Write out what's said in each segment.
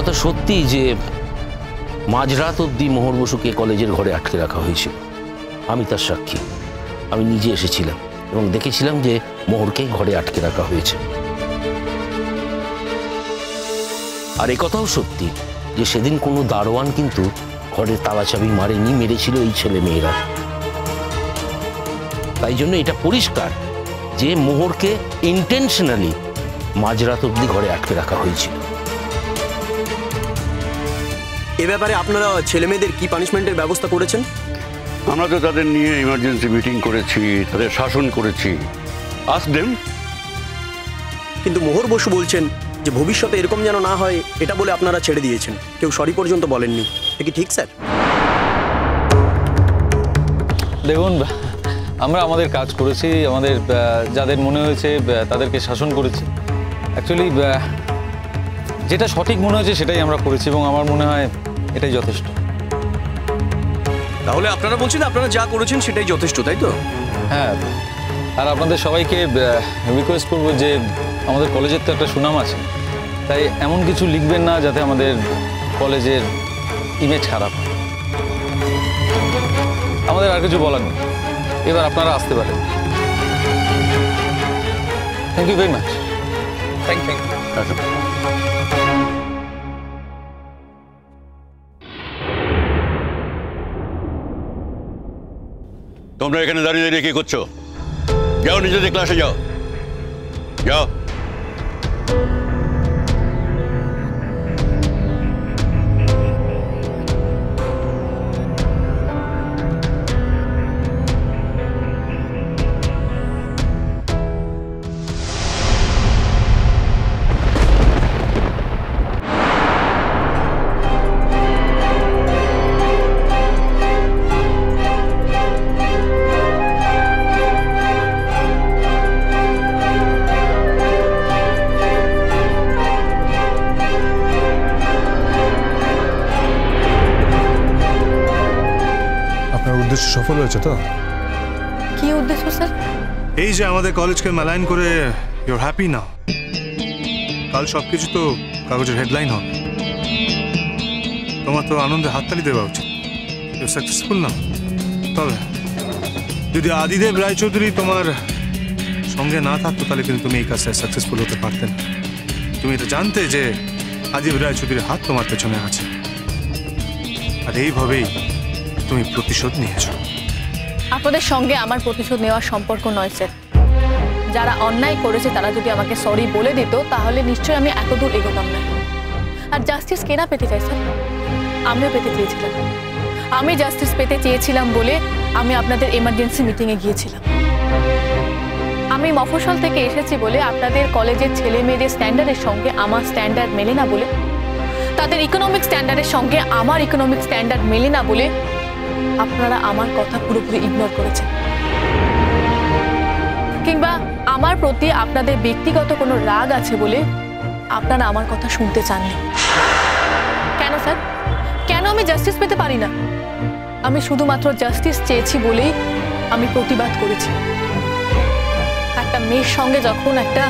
কথা সত্যি যে মাঝরাত অবধি মোহর বসুকে কলেজের ঘরে আটকে রাখা হয়েছিল। আমি তার সাক্ষী। আমি নিজে এসেছিলাম এবং দেখেছিলাম যে মোহরকে ঘরে আটকে রাখা হয়েছে। আর একথাও সত্যি যে সেদিন কোনো দারোয়ান কিন্তু ঘরের তালাচাবি মারেনি, মেরেছিল এই ছেলে মেয়েরা। তাই জন্য এটা পরিষ্কার যে মোহরকে ইন্টেনশনালি মাঝরাত অবধি ঘরে আটকে রাখা হয়েছিল। এ ব্যাপারে আপনারা ছেলে মেয়েদের কি পানিশমেন্টের ব্যবস্থা করেছেন? আমরা তো তাদের নিয়ে ইমার্জেন্সি মিটিং করেছি, তাদের শাসন করেছি। Ask them. কিন্তু মোহর বসু বলছেন যে ভবিষ্যতে এরকম যেন না হয় এটা বলে আপনারা ছেড়ে দিয়েছেন, কেউ সরি পর্যন্ত বলেননি। এটা কি ঠিক স্যার? দেখুন, আমরা আমাদের কাজ করেছি, আমাদের যাদের মনে হয়েছে তাদেরকে শাসন করেছি। অ্যাকচুয়ালি যেটা সঠিক মনে হয়েছে সেটাই আমরা করেছি এবং আমার মনে হয় এটাই যথেষ্ট। তাহলে আপনারা বলছেন আপনারা যা করেছেন সেটাই যথেষ্ট, তাই তো? হ্যাঁ, আর আপনাদের সবাইকে রিকোয়েস্ট করবো যে আমাদের কলেজের তো একটা সুনাম আছে, তাই এমন কিছু লিখবেন না যাতে আমাদের কলেজের ইমেজ খারাপ হয়। আমাদের আর কিছু বলার নেই, এবার আপনারা আসতে পারেন। Thank you very much. Thank you. তোমরা এখানে দাঁড়িয়ে দাঁড়িয়ে কি করছো? যাও নিজেদের ক্লাসে যাও, যাও। উদ্দেশ্য সফল হয়েছে তো? কি উদ্দেশ্য স্যার? এই যে আমাদের কলেজকে মেলাইন করে ইউর হ্যাপি নাও। কাল সবকিছু তো কাগজের হেডলাইন হবে। তোমার তো আনন্দে হাততালি দেওয়া উচিত। ইউর সাকসেসফুল নাও। তবে যদি আদিদেব রায়চৌধুরী তোমার সঙ্গে না থাকতো তাহলে কিন্তু তুমি এই কাজটা সাকসেসফুল হতে পারতে না। তুমি এটা জানতে যে আদিদেব রায়চৌধুরীর হাত তোমার পেছনে আছে, আর এইভাবেই তুমি প্রতিশোধ নিয়েছো। আপনাদের সঙ্গে আমার প্রতিশোধ নেওয়ার সম্পর্ক নয় স্যার। যারা অন্যায় করেছে তারা যদি আমাকে সরি বলে দিত তাহলে নিশ্চয়ই আমি এত দূর এগোতাম না। আর জাস্টিস কেনা পেতে চাই স্যার? আমিও পেতে চেয়েছিলাম। আমি জাস্টিস পেতে চেয়েছিলাম বলে আমি আপনাদের এমার্জেন্সি মিটিংয়ে গিয়েছিলাম। আমি মফস্বল থেকে এসেছি বলে আপনাদের কলেজের ছেলে মেয়েদের স্ট্যান্ডার্ডের সঙ্গে আমার স্ট্যান্ডার্ড মেলে না বলে, তাদের ইকোনমিক স্ট্যান্ডার্ডের সঙ্গে আমার ইকোনমিক স্ট্যান্ডার্ড মেলে না বলে আপনারা আমার কথা পুরোপুরি ইগনোর করেছেন। কিংবা আমার প্রতি আপনাদের ব্যক্তিগত কোনো রাগ আছে বলে আপনারা আমার কথা শুনতে চাননি। কেন স্যার? কেন আমি জাস্টিস পেতে পারি না? আমি শুধুমাত্র জাস্টিস চেয়েছি বলেই আমি প্রতিবাদ করেছি। একটা মেয়ের সঙ্গে যখন একটা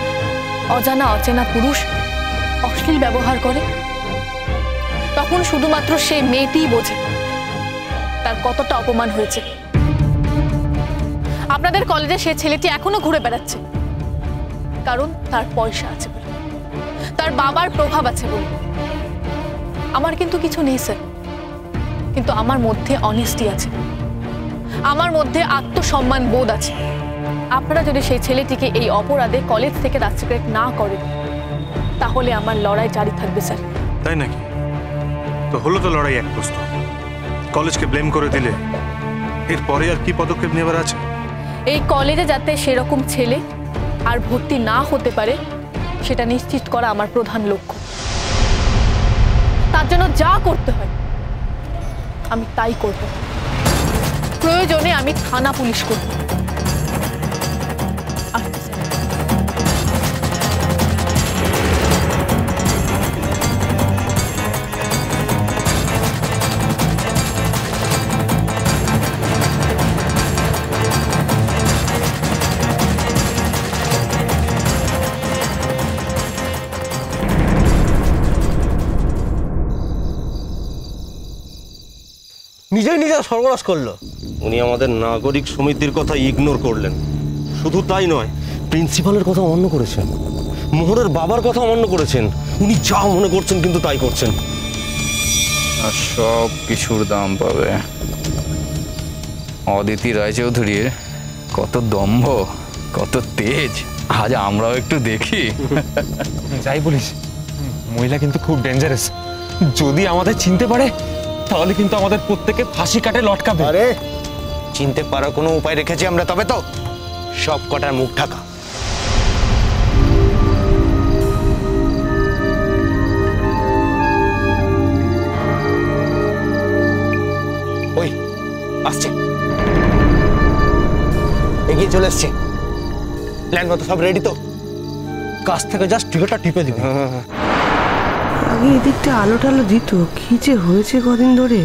অজানা অচেনা পুরুষ অশ্লীল ব্যবহার করে তখন শুধুমাত্র সেই মেয়েটিই বোঝে তার কতটা অপমান হয়েছে। আপনাদের কলেজে সে ছেলেটি এখনো ঘুরে বেড়াচ্ছে, কারণ তার পয়সা আছে বলে, তার বাবার প্রভাব আছে বলে। আমার কিন্তু কিছু নেই স্যার, কিন্তু আমার মধ্যে অনেস্টি আছে, আমার মধ্যে আত্মসম্মান বোধ আছে। আপনারা যদি সেই ছেলেটিকে এই অপরাধে কলেজ থেকে রাস্ট্রিকেট না করেন তাহলে আমার লড়াই জারি থাকবে স্যার। তাই নাকি? তো হলো তো লড়াই এক প্রশ্ন। কলেজকে ব্লেম করে দিলে এরপরে আর কি পদক্ষেপ নেবার আছে? এই কলেজে যাতে সেরকম ছেলে আর ভর্তি না হতে পারে সেটা নিশ্চিত করা আমার প্রধান লক্ষ্য। তার জন্য যা করতে হয় আমি তাই করব। প্রয়োজনে আমি থানা পুলিশ করব। নিজেই নিজের সর্বনাশ করলো। উনি আমাদের নাগরিক সমিতির কথা ইগনোর করলেন। শুধু তাই নয়, প্রিন্সিপালের কথা অমান্য করেছেন, মোহরের বাবার কথা অমান্য করেছেন। উনি যা মনে করছেন কিন্তু তাই করছেন। আর সব কিছুর দাম পাবে। অদিতি রায়চৌধুরীর কত দম্ভ, কত তেজ, আজ আমরাও একটু দেখি। যাই বলিস, মহিলা কিন্তু খুব ডেঞ্জারাস। যদি আমাদের চিনতে পারে তাহলে কিন্তু আমাদের প্রত্যেকে ফাঁসি কাটে লটকাবে। আরে চিনতে পারার কোনো উপায় রেখেছি আমরা, তবে তো সব কটার মুখ ঢাকা। ওই আসছে, এগিয়ে চলে এসছে। প্ল্যান মতো সব রেডি তো? কাছ থেকে জাস্ট টিকেটটা টিপে দিবি। আগে এদিকটা আলো টালো দিত, কি যে হয়েছে কদিন ধরে।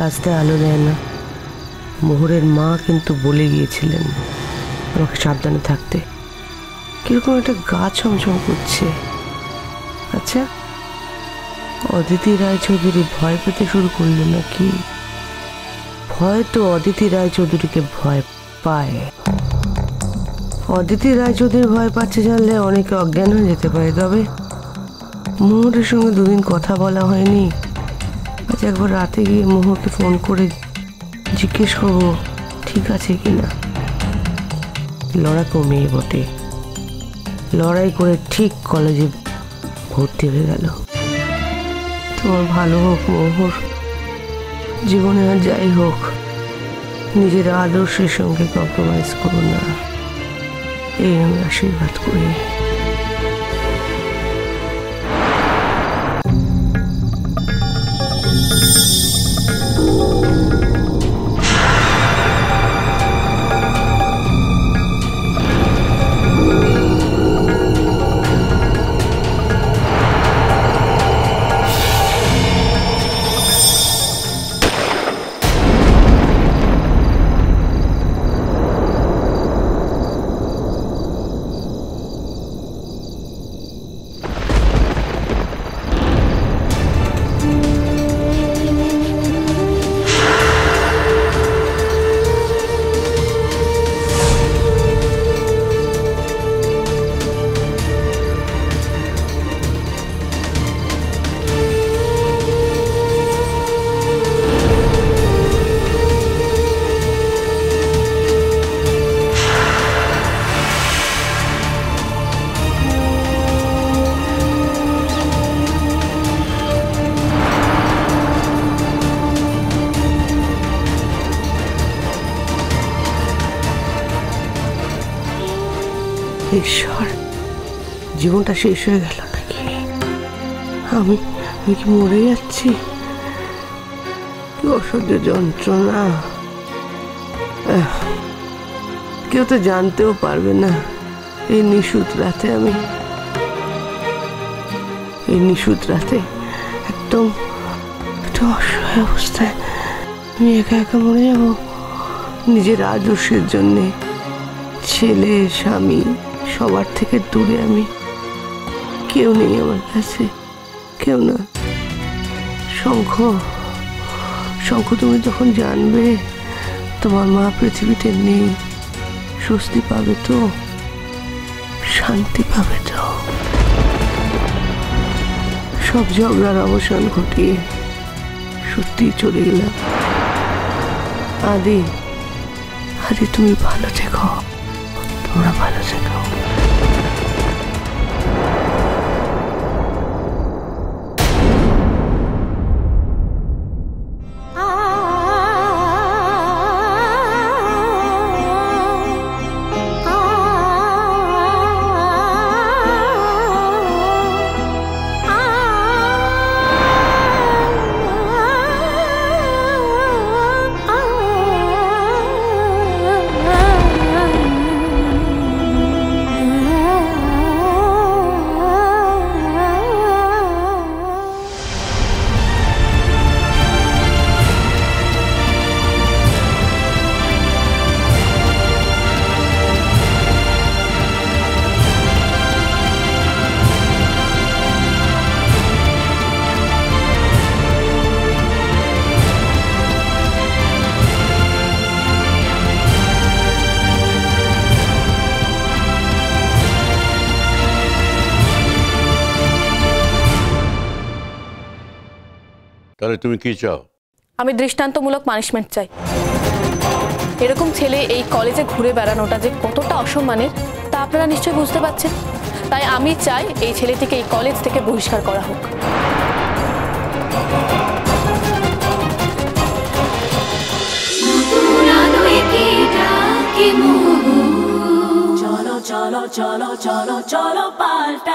রাস্তায় আলো দেয় না। মোহরের মা কিন্তু বলে গিয়েছিলেন আমাকে সাবধানে থাকতে। কিরকম একটা গা ছমছম করছে। আচ্ছা, অদিতি রায়চৌধুরী ভয় পেতে শুরু করলো নাকি? ভয় তো অদিতি রায়চৌধুরীকে ভয় পায়। অদিতি রায়চৌধুরী ভয় পাচ্ছে জানলে অনেকে অজ্ঞান হয়ে যেতে পারে। তবে মোহরের সঙ্গে দুদিন কথা বলা হয়নি। আজ একবার রাতে গিয়ে মোহরকে ফোন করে জিজ্ঞেস করবো ঠিক আছে কিনা। লড়াকু মেয়ে বটে, লড়াই করে ঠিক কলেজে ভর্তি হয়ে গেল। তোমার ভালো হোক মোহর, জীবনে আর যাই হোক নিজের আদর্শের সঙ্গে কম্প্রোমাইজ করো না, এই আমি আশীর্বাদ করি। ঈশ্বর, জীবনটা শেষ হয়ে গেল নাকি? আমি কি মরে যাচ্ছি? কি অসহ্য যন্ত্রণা। কেউ তো জানতেও পারবে না এই নিশুত রাতে একদম একটা অসহায় অবস্থায় আমি একা একা মরে যাব নিজের আদর্শের জন্যে। ছেলে, স্বামী, সবার থেকে দূরে আমি। কেউ নেই আমার কাছে, কেউ না। শঙ্খ, তুমি যখন জানবে তোমার মা পৃথিবীতে নেই, স্বস্তি পাবে তো, শান্তি পাবে তো। সব ঝগড়ার অবসান ঘটিয়ে সত্যি চলে গেলাম। আদি, তুমি ভালো থেকো, তোমরা ভালো থেকো। তাহলে তুমি কি চাও? আমি দৃষ্টান্তমূলক পানিশমেন্ট চাই। এরকম ছেলে এই কলেজে ঘুরে বেড়ানোটা যে কতটা অসম্মানের তা আপনারা নিশ্চয়ই বুঝতে পারছেন। তাই আমি চাই এই ছেলেটিকে এই কলেজ থেকে বহিষ্কার করা হোক। চলো চলো চলো চলো চলো পাল্টা